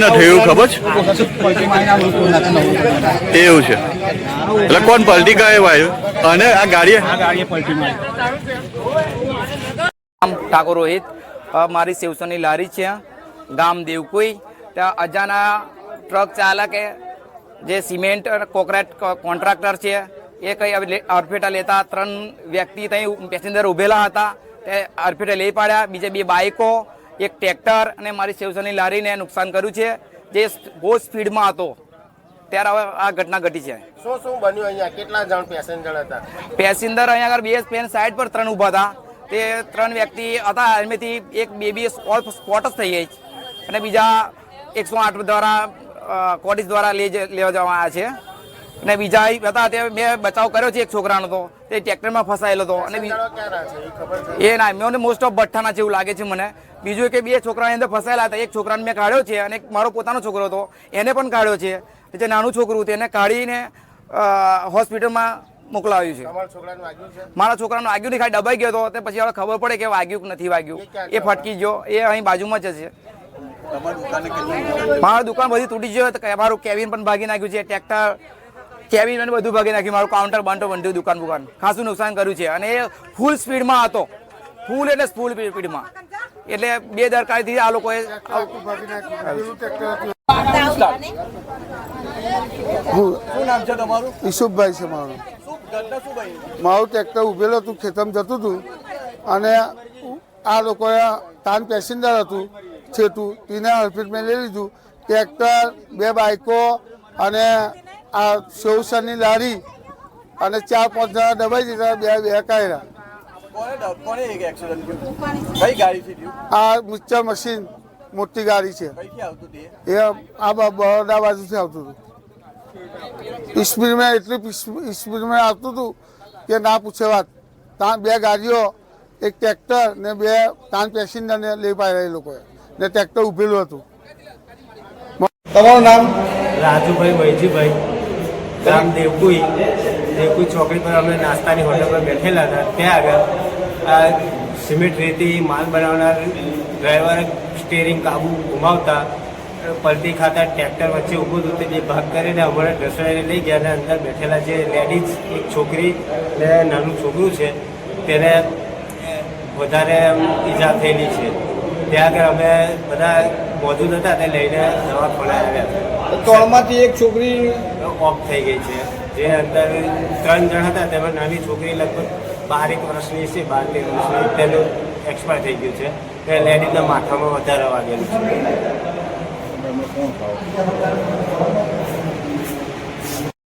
રીતના થયું ખબર છે? એવું છે એટલે કોણ પલટી કરે ભાઈ? અને આ ગાડીએ ઠાકોર રોહિત, મારી સેવસનની લારી છે, ગામ દેવકુઈ. ત્યાં અજાના ટ્રક ચાલકે જે સિમેન્ટ કોન્ક્રીટ કોન્ટ્રાક્ટર છે એ કંઈ અડફેટા લેતા 3 વ્યક્તિ ત્યાં પેસેન્જર ઉભેલા હતા, તે અડફેટે લઈ પાડ્યા. બીજે 2 બાઇકો, એક ટ્રેક્ટર અને મારી સેવસનની લારીને નુકસાન કર્યું છે, જે બહુ સ્પીડમાં હતો. ત્યારે હવે આ ઘટના ઘટી છે. શું બન્યું અહીંયા? કેટલા જણ પેસેન્જર હતા? પેસેન્જર અહીંયા આગળ 2 પેન સાઈડ પર 3 ઊભા હતા. તે 3 વ્યક્તિ હતા, એમાંથી એક બેબી સ્પોટ જ થઈ ગઈ અને બીજા 108 દ્વારા કોડિસ દ્વારા લેવા જવામાં આવ્યા છે. અને બીજા હતા તે મેં બચાવ કર્યો છે. એક છોકરાનો તો તે ટ્રેક્ટરમાં ફસાયેલો હતો અને એ ના મને મોસ્ટ ઓફ ભઠ્ઠાના છે એવું લાગે છે મને. બીજું કે 2 છોકરાની અંદર ફસાયેલા હતા. એક છોકરાને મેં કાઢ્યો છે અને મારો પોતાનો છોકરો હતો એને પણ કાઢ્યો છે. જે નાનું છોકરું તેને કાઢીને હોસ્પિટલમાં મોકલાવ્યું છે. મારા છોકરાનું વાગ્યું નહીં, ખાલી દબાઈ ગયો હતો. તે પછી હવે ખબર પડે કે વાગ્યું કે નથી વાગ્યું. એ ફટકી ગયો. એ અહીં બાજુમાં જ છે. મારા દુકાન બધી તૂટી ગયો. મારું કેબિન પણ ભાગી નાખ્યું છે, ટ્રેક્ટર કેબિન પણ બધું ભાગી નાખ્યું. મારું કાઉન્ટર બંધું દુકાન ખાસું નુકસાન કર્યું છે. અને એ ફૂલ સ્પીડમાં હતો, ફૂલ એટલે ફૂલ સ્પીડમાં. એટલે બેદરકારીથી આ લોકોએ શું નામ છે તમારું? ઈશુભાઈ છે મારું. મારું ટ્રેક્ટર ઉભેલું હતું, ખેતરમાં જતું હતું અને આ લોકોએ તાન પેસેન્જર હતું છેટું, તેને અડફેટમાં લઈ લીધું. ટ્રેક્ટર, 2 બાઇકો અને આ સેવસનની લારી અને 4-5 જણા દબાઈ દીધા, 2 કાઢ્યા. આ મિક્સર મશીન મોટી ગાડી છે, એ આ બરોડા બાજુથી આવતું હતું. સ્પીડમાં એટલી સ્પીડમાં આવતું હતું કે ના પૂછે વાત. ત્યાં 2 ગાડીઓ, એક ટ્રેક્ટર ને 2 તાન પેસેન્જરને લઈ પાડ્યા એ લોકોએ, ને ટ્રેક્ટર ઉભેલું હતું. તમારું નામ? રાજુભાઈ વૈજીભાઈ, ગામ દેવકુઈ ચોકડી પર અમે નાસ્તાની હોટલ પર બેઠેલા હતા. ત્યાં આગળ સિમેન્ટ રેતી માલ બનાવનાર ડ્રાઈવરે સ્ટેરિંગ કાબુ ગુમાવતા પલટી ખાતા ટ્રેક્ટર વચ્ચે ઊભું હતું. તે 2 ભાગ કરીને અમારે ઢસડાઈને લઈ ગયા. અને અંદર બેઠેલા જે લેડીઝ, એક છોકરી ને નાનું છોકરું છે, તેને વધારે ઈજા થયેલી છે. ત્યાં આગળ અમે બધા મોજૂદ હતા, તે લઈને દવાખાને આવ્યા. તોળમાંથી એક છોકરી ઓફ થઈ ગઈ છે. જે અંદર 3 જણ હતા, તેમાં નાની છોકરી લગભગ 12 વર્ષની છે, 12 વર્ષની, તેનું એક્સપાયર થઈ ગયું છે. તે લેડીઝના માથામાં વધારે વાગેલું છે.